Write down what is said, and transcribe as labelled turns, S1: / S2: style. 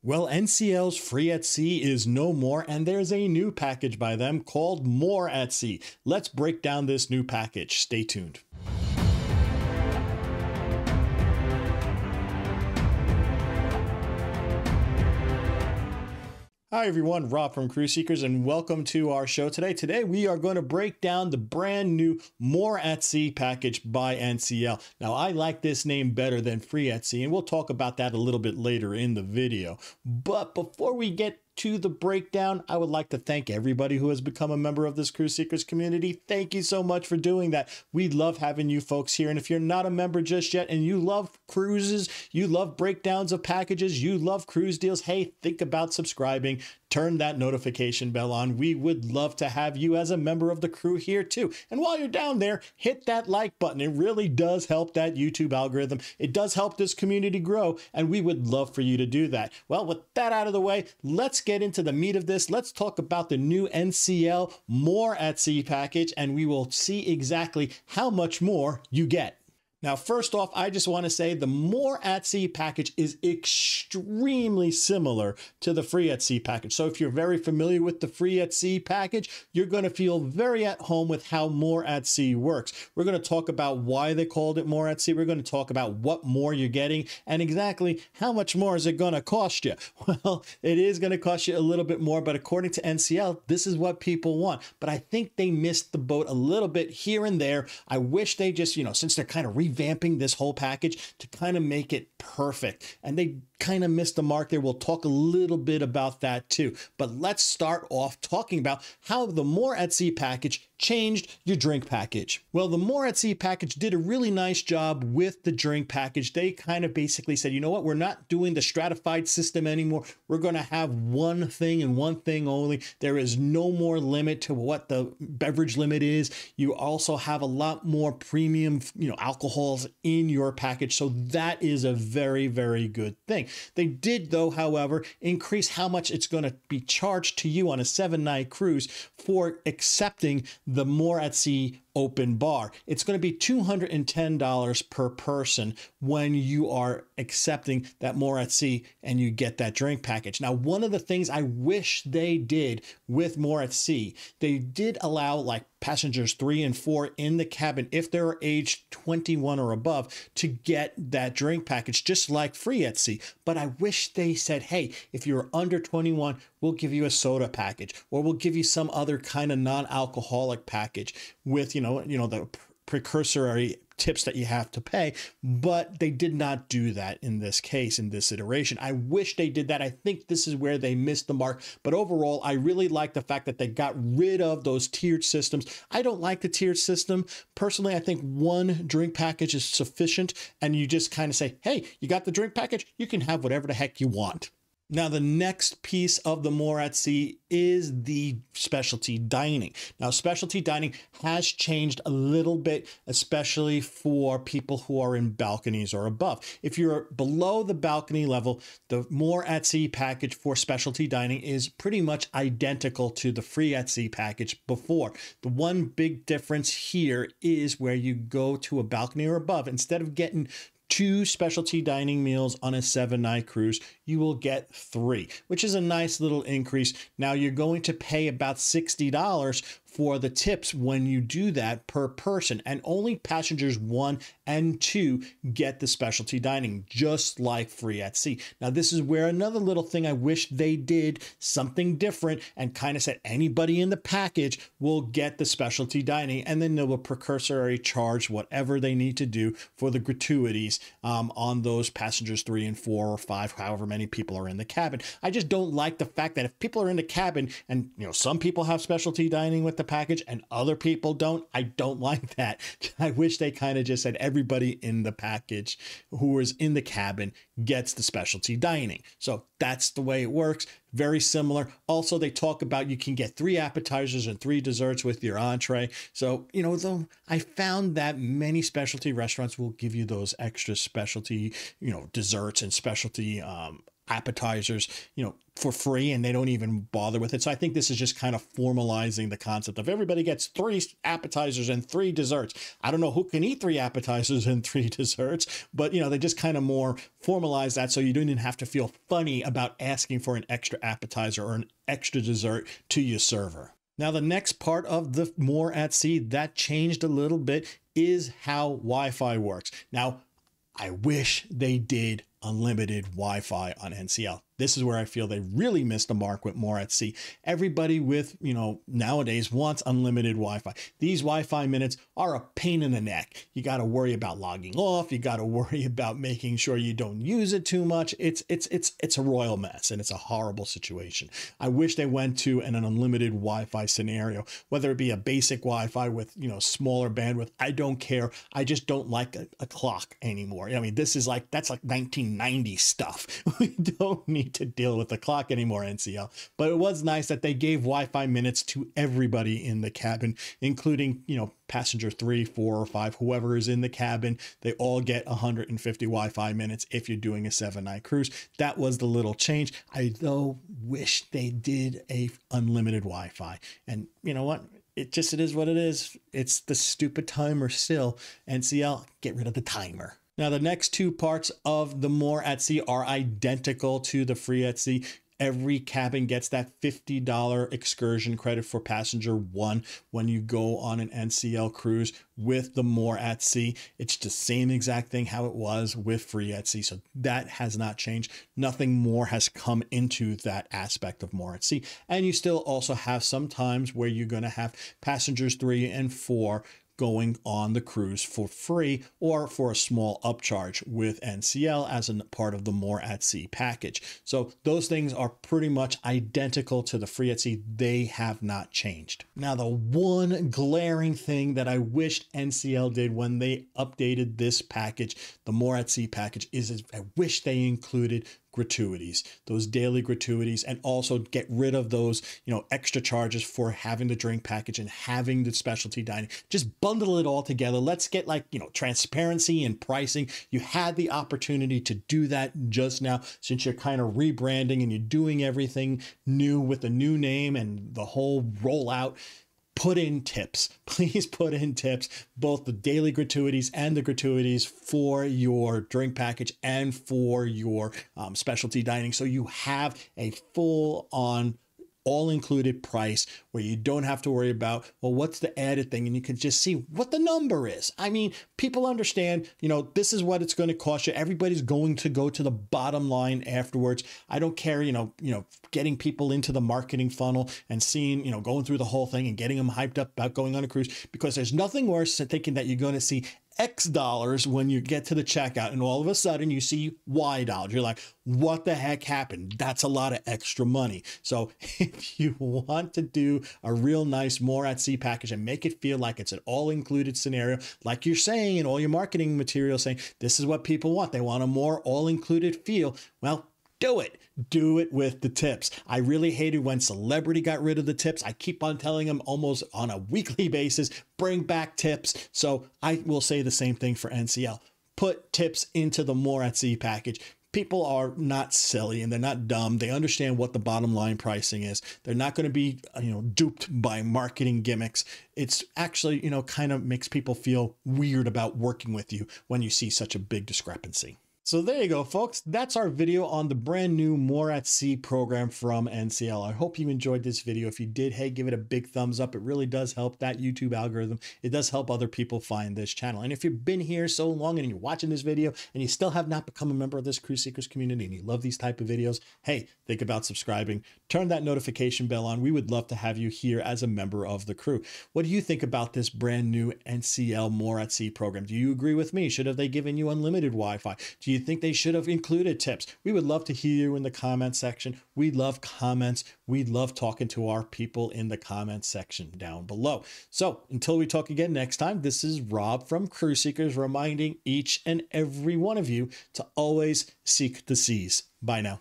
S1: Well, NCL's Free at Sea is no more, and there's a new package by them called More at Sea. Let's break down this new package. Stay tuned. Hi everyone, Rob from Cruise Seekers, and welcome to our show today. Today we are going to break down the brand new More at Sea package by NCL. Now I like this name better than Free at Sea, and we'll talk about that a little bit later in the video. But before we get to the breakdown, I would like to thank everybody who has become a member of this Cruise Seekers community. Thank you so much for doing that. We love having you folks here. And if you're not a member just yet and you love cruises, you love breakdowns of packages, you love cruise deals, hey, think about subscribing. Turn that notification bell on. We would love to have you as a member of the crew here too. And while you're down there, hit that like button. It really does help that YouTube algorithm. It does help this community grow, and we would love for you to do that. Well, with that out of the way, let's get into the meat of this. Let's talk about the new NCL More at Sea package, and we will see exactly how much more you get. Now, first off, I just want to say the More at Sea package is extremely similar to the Free at Sea package. So if you're very familiar with the Free at Sea package, you're going to feel very at home with how More at Sea works. We're going to talk about why they called it More at Sea. We're going to talk about what more you're getting and exactly how much more is it going to cost you. Well, it is going to cost you a little bit more, but according to NCL, this is what people want. But I think they missed the boat a little bit here and there. I wish they just, since they're kind of revamping this whole package to kind of make it perfect, and they kind of missed the mark there. We'll talk a little bit about that too, but let's start off talking about how the More at Sea package changed your drink package. Well, the More at Sea package did a really nice job with the drink package. They kind of basically said, you know what, we're not doing the stratified system anymore. We're going to have one thing and one thing only. There is no more limit to what the beverage limit is. You also have a lot more premium, alcohols in your package. So that is a very, very good thing. They did, though, however, increase how much it's going to be charged to you on a 7-night cruise for accepting the More at Sea open bar. It's going to be $210 per person when you are accepting that More at Sea and you get that drink package. Now, one of the things I wish they did with More at Sea, they did allow like passengers 3 and 4 in the cabin, if they're aged 21 or above, to get that drink package, just like Free at Sea. But I wish they said, hey, if you're under 21, we'll give you a soda package, or we'll give you some other kind of non-alcoholic package with, the precursory tips that you have to pay. But they did not do that in this case, in this iteration. I wish they did that. I think this is where they missed the mark. But overall, I really like the fact that they got rid of those tiered systems. I don't like the tiered system. Personally, I think one drink package is sufficient, and you just kind of say, hey, you got the drink package, you can have whatever the heck you want. Now, the next piece of the More at Sea is the specialty dining. Now, specialty dining has changed a little bit, especially for people who are in balconies or above. If you're below the balcony level, the More at Sea package for specialty dining is pretty much identical to the Free at Sea package before. The one big difference here is where you go to a balcony or above, instead of getting 2 specialty dining meals on a 7-night cruise, you will get 3, which is a nice little increase. Now you're going to pay about $60 for the tips when you do that per person, and only passengers 1 and 2 get the specialty dining, just like Free at Sea. Now this is where another little thing I wish they did something different and kind of said anybody in the package will get the specialty dining, and then they will precursory charge whatever they need to do for the gratuities on those passengers 3 and 4 or 5, however many people are in the cabin. I just don't like the fact that if people are in the cabin and some people have specialty dining with the package and other people don't, I don't like that. I wish they kind of just said everybody in the package who is in the cabin gets the specialty dining. So that's the way it works. Very similar. Also, they talk about you can get 3 appetizers and 3 desserts with your entree. So, though I found that many specialty restaurants will give you those extra specialty, desserts and specialty appetizers, for free, and they don't even bother with it. So I think this is just kind of formalizing the concept of everybody gets 3 appetizers and 3 desserts. I don't know who can eat 3 appetizers and 3 desserts, but they just kind of more formalize that so you don't even have to feel funny about asking for an extra appetizer or an extra dessert to your server. Now, the next part of the More at Sea that changed a little bit is how Wi-Fi works. Now, I wish they did unlimited Wi-Fi on NCL. This is where I feel they really missed the mark with More at Sea. Everybody with, nowadays wants unlimited Wi-Fi. These Wi-Fi minutes are a pain in the neck. You got to worry about logging off. You got to worry about making sure you don't use it too much. It's a royal mess, and it's a horrible situation. I wish they went to an unlimited Wi-Fi scenario, whether it be a basic Wi-Fi with, smaller bandwidth. I don't care. I just don't like a clock anymore. I mean, that's like 1990 stuff. We don't need to deal with the clock anymore, NCL. But it was nice that they gave Wi-Fi minutes to everybody in the cabin, including, passenger 3, 4, or 5, whoever is in the cabin. They all get 150 Wi-Fi minutes if you're doing a 7-night cruise. That was the little change. I, though, wish they did a unlimited Wi-Fi. And you know what? It is what it is. It's the stupid timer still. NCL, get rid of the timer. Now, the next 2 parts of the More at Sea are identical to the Free at Sea. Every cabin gets that $50 excursion credit for passenger 1 when you go on an NCL cruise with the More at Sea. It's the same exact thing how it was with Free at Sea. So that has not changed. Nothing more has come into that aspect of More at Sea. And you still also have some times where you're going to have passengers 3 and 4 going on the cruise for free or for a small upcharge with NCL as a part of the More at Sea package. So those things are pretty much identical to the Free at Sea. They have not changed. Now, the one glaring thing that I wished NCL did when they updated this package, the More at Sea package, is I wish they included gratuities, those daily gratuities, and also get rid of those, extra charges for having the drink package and having the specialty dining. Just bundle it all together. Let's get transparency and pricing. You had the opportunity to do that just now, since you're kind of rebranding and you're doing everything new with a new name and the whole rollout. Put in tips. Please put in tips, both the daily gratuities and the gratuities for your drink package and for your specialty dining. So you have a full on all-included price where you don't have to worry about, well, what's the added thing? And you can just see what the number is. I mean, people understand, this is what it's going to cost you. Everybody's going to go to the bottom line afterwards. I don't care, getting people into the marketing funnel and seeing, going through the whole thing and getting them hyped up about going on a cruise, because there's nothing worse than thinking that you're going to see X dollars when you get to the checkout and all of a sudden you see Y dollars. You're like, what the heck happened? That's a lot of extra money. So if you want to do a real nice More at Sea package and make it feel like it's an all-included scenario, like you're saying in all your marketing material, saying this is what people want. They want a more all-included feel. Well, do it. Do it with the tips. I really hated when Celebrity got rid of the tips. I keep on telling them almost on a weekly basis, bring back tips. So I will say the same thing for NCL. Put tips into the More at Sea package. People are not silly and they're not dumb. They understand what the bottom line pricing is. They're not going to be, duped by marketing gimmicks. It's actually, kind of makes people feel weird about working with you when you see such a big discrepancy. So there you go, folks. That's our video on the brand new More at Sea program from NCL. I hope you enjoyed this video. If you did, hey, give it a big thumbs up. It really does help that YouTube algorithm. It does help other people find this channel. And if you've been here so long and you're watching this video and you still have not become a member of this Cruise Seekers community and you love these type of videos, hey, think about subscribing. Turn that notification bell on. We would love to have you here as a member of the crew. What do you think about this brand new NCL More at Sea program? Do you agree with me? Should have they given you unlimited Wi-Fi? Do you think they should have included tips? We would love to hear you in the comment section. We love comments. We love talking to our people in the comment section down below. So until we talk again next time, this is Rob from Cruise Seekers reminding each and every one of you to always seek the seas. Bye now.